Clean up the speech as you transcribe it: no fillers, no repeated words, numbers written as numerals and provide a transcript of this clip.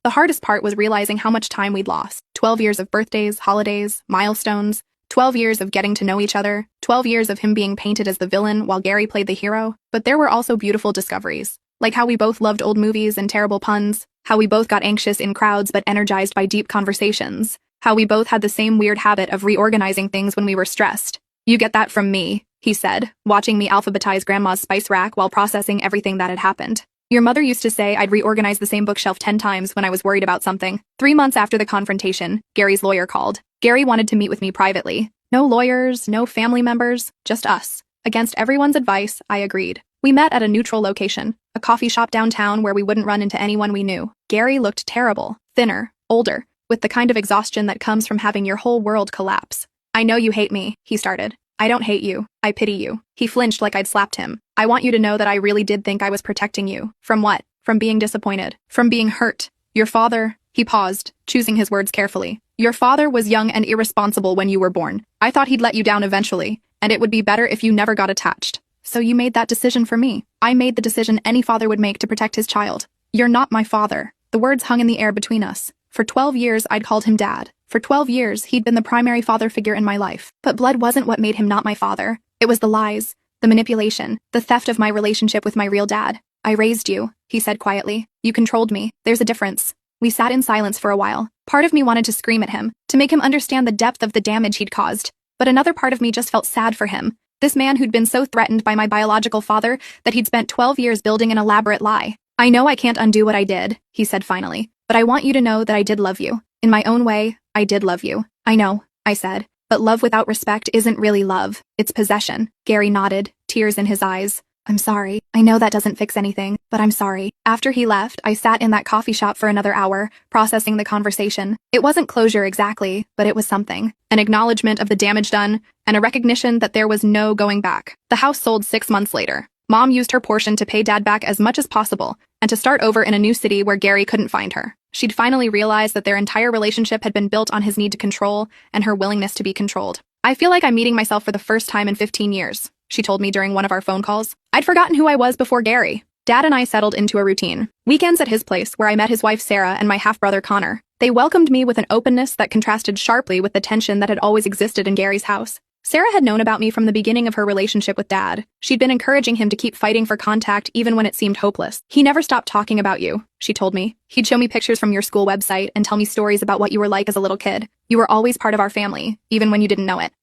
The hardest part was realizing how much time we'd lost. 12 years of birthdays, holidays, milestones, 12 years of getting to know each other, 12 years of him being painted as the villain while Gary played the hero. But there were also beautiful discoveries, like how we both loved old movies and terrible puns, how we both got anxious in crowds but energized by deep conversations, how we both had the same weird habit of reorganizing things when we were stressed. "You get that from me," he said, watching me alphabetize Grandma's spice rack while processing everything that had happened. "Your mother used to say I'd reorganize the same bookshelf 10 times when I was worried about something." 3 months after the confrontation, Gary's lawyer called. Gary wanted to meet with me privately. No lawyers, no family members, just us. Against everyone's advice, I agreed. We met at a neutral location, a coffee shop downtown where we wouldn't run into anyone we knew. Gary looked terrible, thinner, older, with the kind of exhaustion that comes from having your whole world collapse. "I know you hate me," he started. "I don't hate you. I pity you." He flinched like I'd slapped him. "I want you to know that I really did think I was protecting you." "From what?" "From being disappointed. From being hurt. Your father—" He paused, choosing his words carefully. "Your father was young and irresponsible when you were born. I thought he'd let you down eventually, and it would be better if you never got attached. So you made that decision for me." "I made the decision any father would make to protect his child." "You're not my father." The words hung in the air between us. For 12 years, I'd called him Dad. For 12 years, he'd been the primary father figure in my life. But blood wasn't what made him not my father. It was the lies, the manipulation, the theft of my relationship with my real dad. "I raised you," he said quietly. "You controlled me. There's a difference." We sat in silence for a while. Part of me wanted to scream at him, to make him understand the depth of the damage he'd caused. But another part of me just felt sad for him. This man who'd been so threatened by my biological father that he'd spent 12 years building an elaborate lie. "I know I can't undo what I did," he said finally, "but I want you to know that I did love you. In my own way, I did love you." "I know," I said, "but love without respect isn't really love. It's possession." Gary nodded, tears in his eyes. "I'm sorry. I know that doesn't fix anything, but I'm sorry." After he left, I sat in that coffee shop for another hour, processing the conversation. It wasn't closure exactly, but it was something. An acknowledgement of the damage done, and a recognition that there was no going back. The house sold 6 months later. Mom used her portion to pay Dad back as much as possible, and to start over in a new city where Gary couldn't find her. She'd finally realized that their entire relationship had been built on his need to control and her willingness to be controlled. "I feel like I'm meeting myself for the first time in 15 years, she told me during one of our phone calls. I'd forgotten who I was before Gary. Dad and I settled into a routine. Weekends at his place, where I met his wife Sarah and my half-brother Connor. They welcomed me with an openness that contrasted sharply with the tension that had always existed in Gary's house. Sarah had known about me from the beginning of her relationship with Dad. She'd been encouraging him to keep fighting for contact even when it seemed hopeless. "He never stopped talking about you," she told me. "He'd show me pictures from your school website and tell me stories about what you were like as a little kid. You were always part of our family, even when you didn't know it."